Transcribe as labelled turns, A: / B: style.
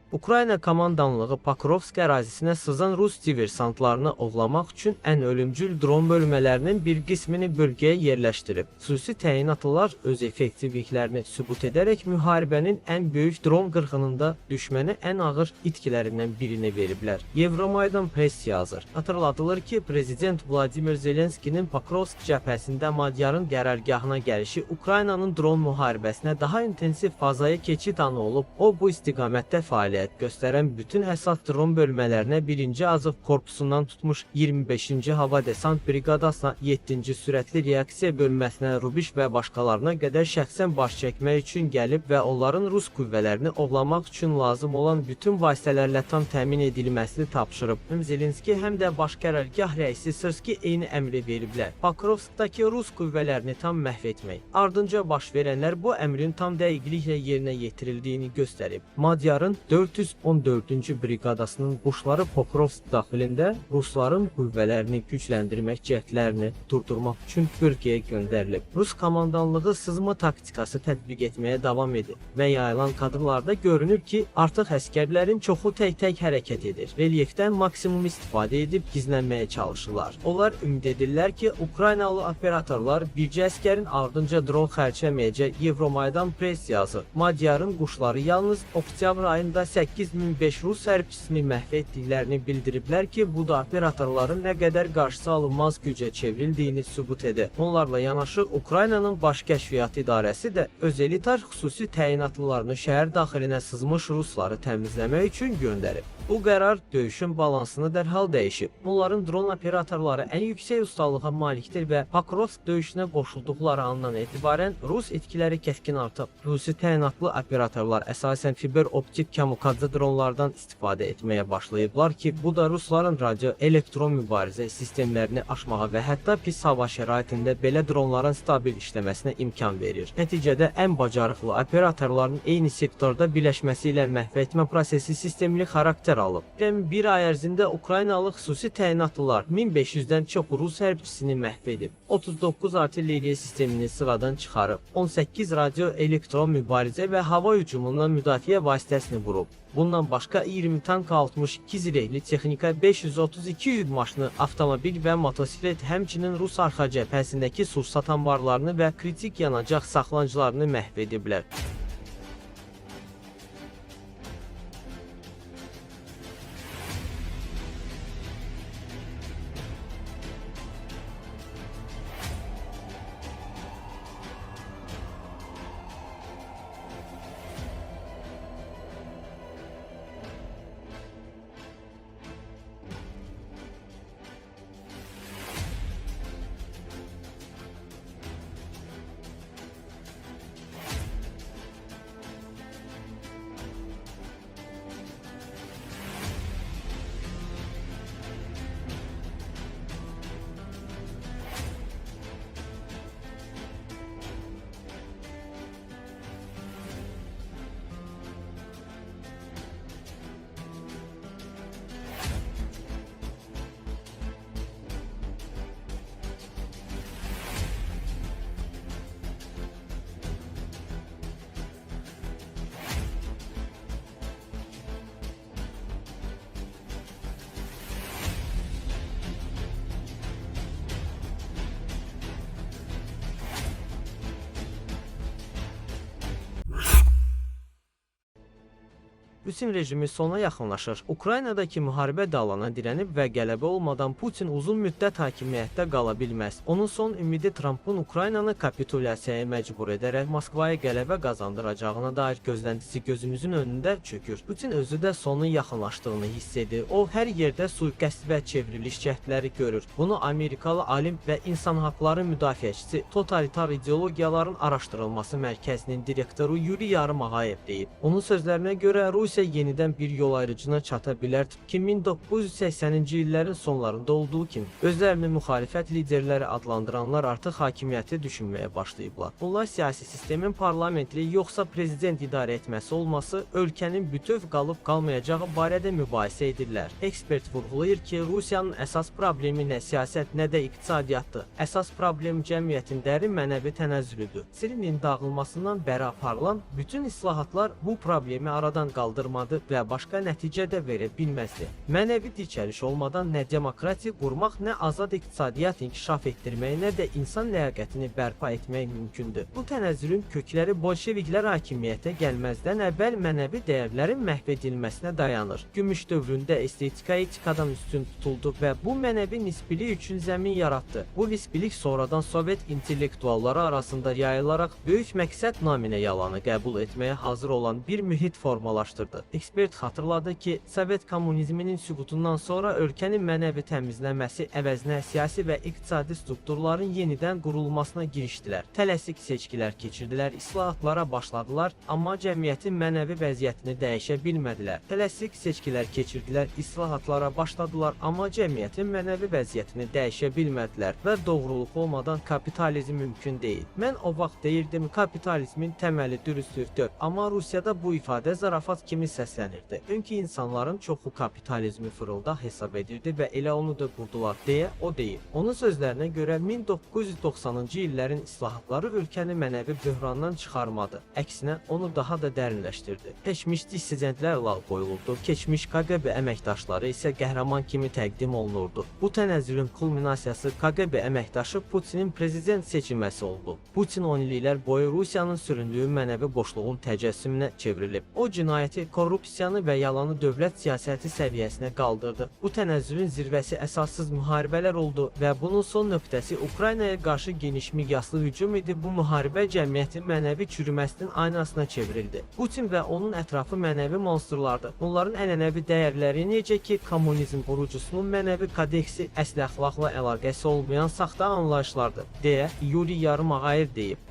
A: Ukrayna komandanlığı Pokrovsk ərazisinə sızan Rus diversantlarını ovlamaq üçün ən ölümcül dron bölmələrinin bir qismini bölgəyə yerləşdirib. Xüsusi təyinatlılar öz effektivliklərini sübut edərək müharibənin ən böyük dron qırğınında düşmənə ən ağır itkilərindən birini veriblər. Euromaydan Press yazır. Hatırladılır ki, Prezident Vladimir Zelenskinin Pokrovsk cəbhəsində Madyarın qərargahına gəlişi Ukraynanın dron müharibəsinə daha intensiv fazaya keçid anı olub. O, bu istiqamətdə fəaliyyət göstərən bütün həssas dron bölmələrinə 1-ci Azov korpusundan tutmuş 25-ci Hava Desant Briqadasına, 7-ci Sürətli Reaksiya bölməsinə, Rubiş və başqalarına qədər şəxsən baş çəkmək üçün gəlib və onların Rus qüvvələrini ovlamaq üçün lazım olan bütün vasitələrlə tam təmin edilməsini tapşırıb. Həm Zelenski, həm də baş qərargah rəisi Sırski eyni əmri veriblər. Pokrovskdakı Rus qüvvələrini tam məhv etmək. Ardınca baş verənlər bu əmrin tam dəqiqliklə yerinə yetirildiyini göstərib. Madyarın 414-cü briqadasının quşları Pokrovsk daxilində Rusların qüvvələrini gücləndirmək cəhdlərini durdurmaq üçün bölgəyə göndərilib. Rus komandanlığı sızma taktikası tətbiq etməyə davam edir və yayılan kadrlarda görünür ki, artıq əsgərlərin çoxu tək-tək hərəkət edir. Relyefdən maksimum istifadə edib gizlənməyə çalışırlar. Onlar ümid edirlər ki, Ukraynalı operatorlar bircə əsgərin ardınca dron xərcləməyəcək. Euromaydan Press yazır. Madyarın quşları yalnız oktyabr ayında 8005 Rus hərbçisini məhv etdiklərini bildiriblər ki, bu da operatorların nə qədər qarşısı alınmaz gücə çevrildiyini sübut edir. Onlarla yanaşı Ukraynanın Baş Kəşfiyyat İdarəsi də öz elitar xüsusi təyinatlılarını şəhər daxilinə sızmış Rusları təmizləmək üçün göndərib. Bu qərar döyüşün balansını dərhal dəyişib. Onların dron operatorları ən yüksək ustalığa malikdir və Pokrovsk döyüşünə qoşulduqları andan etibarən Rus etkiləri kəskin artıb. Rusi təyinatlı operatorlar əsasən fiber optik kamikadze dronlardan istifadə etməyə başlayıblar ki, bu da Rusların radio elektron mübarizə sistemlərini aşmağa və hətta pis hava şəraitində belə dronların stabil işləməsinə imkan verir. Nəticədə ən bacarıqlı operatorların eyni sektorda birləşməsi ilə məhv etmə prosesi sistemli xarakter alıb. Bir ay ərzində Ukraynalı xüsusi təyinatlılar 1500-dən çox Rus hərbçisini məhv edib, 39 artilleriya sistemini sıradan çıxarıb, 18 radio elektron mübarizə və hava hücumundan müdafiə vasitəsini vurub. Bundan başqa 20 tank, 62 zirehli texnika, 532 yük maşını, avtomobil və motosiklet, həmçinin Rus arxa cəbhəsindəki sursat anbarlarını və kritik yanacaq saxlanıcılarını məhv ediblər. Putin rejimi sona yaxınlaşır. Ukraynadakı müharibə dalana dirənib və qələbə olmadan Putin uzun müddət hakimiyyətdə qala bilməz. Onun son ümidi Trumpın Ukraynanı kapitulyasiyaya məcbur edərək Moskvaya qələbə qazandıracağına dair gözləntisi gözümüzün önündə çökür. Putin özü də sonun yaxınlaşdığını hiss edir. O, hər yerdə suiqəst və çevriliş cəhdləri görür. Bunu Amerikalı alim və insan haqları müdafiəçisi, totalitar ideologiyaların araşdırılması mərkəzinin direktoru Yuri Yarımağayev deyib. Onun sözlərinə görə Rusiya yenidən bir yol ayrıcına çata bilər ki, 1980-ci illərin sonlarında olduğu kimi özlərini müxalifət liderləri adlandıranlar artıq hakimiyyəti düşünməyə başlayıblar. Bunlar siyasi sistemin parlamentli yoxsa prezident idarə etməsi olması, ölkənin bütöv qalıb qalmayacağı barədə mübahisə edirlər. Ekspert vurğulayır ki, Rusiyanın əsas problemi nə siyasət, nə də iqtisadiyyatdır. Əsas problem cəmiyyətin dərin mənəvi tənəzzülüdür. Sirinin dağılmasından bəri aparılan bütün islahatlar bu problemi aradan qaldırır. qaldırmadı və başqa nəticə də verə bilməzdi. Mənəvi dirçəliş olmadan nə demokratiya qurmaq, nə azad iqtisadiyyat inkişaf etdirmək, nə də insan ləyaqətini bərpa etmək mümkündür. Bu tənəzzülün kökləri bolşeviklər hakimiyyətə gəlməzdən əvvəl mənəvi dəyərlərin məhv edilməsinə dayanır. Gümüş dövründə estetika etikadan üstün tutuldu və bu mənəvi nisbilik üçün zəmin yaratdı. Bu nisbilik sonradan Sovet intellektualları arasında yayılaraq böyük məqsəd naminə yalanı qəbul etməyə hazır olan bir mühit formalaşdırdı. Ekspert xatırladı ki, Sovet kommunizminin süqutundan sonra ölkənin mənəvi təmizləməsi əvəzinə siyasi və iqtisadi strukturların yenidən qurulmasına girişdilər. Tələsik seçkilər keçirdilər, islahatlara başladılar, amma cəmiyyətin mənəvi vəziyyətini dəyişə bilmədilər. Tələsik seçkilər keçirdilər, islahatlara başladılar, amma cəmiyyətin mənəvi vəziyyətini dəyişə bilmədilər və doğruluq olmadan kapitalizm mümkün deyil. Mən o vaxt deyirdim, kapitalizmin təməli dürüstlükdür, amma Rusiyada bu ifadə zarafat kimi səslənirdi. Çünki insanların çoxu kapitalizmi fırıldaq hesab edirdi və elə onu da qurdular, deyə o deyir. Onun sözlərinə görə 1990-cı illərin islahatları ölkəni mənəvi böhrandan çıxarmadı. Əksinə, onu daha da dərinləşdirdi. Keçmiş dissidentlər lag qoyulurdu, keçmiş KGB əməkdaşları isə qəhrəman kimi təqdim olunurdu. Bu tənəzzülün kulminasiyası KGB əməkdaşı Putinin prezident seçilməsi oldu. Putin 10 illiklər boyu Rusiyanın süründüyü mənəvi boşluğun təcəssümünə çevrilib. O cinayəti, korrupsiyanı və yalanı dövlət siyasəti səviyyəsinə qaldırdı. Bu tənəzzülün zirvəsi əsassız müharibələr oldu və bunun son nöqtəsi Ukraynaya qarşı geniş miqyaslı hücum idi. Bu müharibə cəmiyyətin mənəvi çürüməsinin aynasına çevrildi. Putin və onun ətrafı mənəvi monstrlardır. Bunların ənənəvi dəyərləri, necə ki kommunizm qurucusunun mənəvi kodeksi əsl əxlaqla əlaqəsi olmayan saxta anlayışlardır, deyə Yuri Yarımağayev deyib.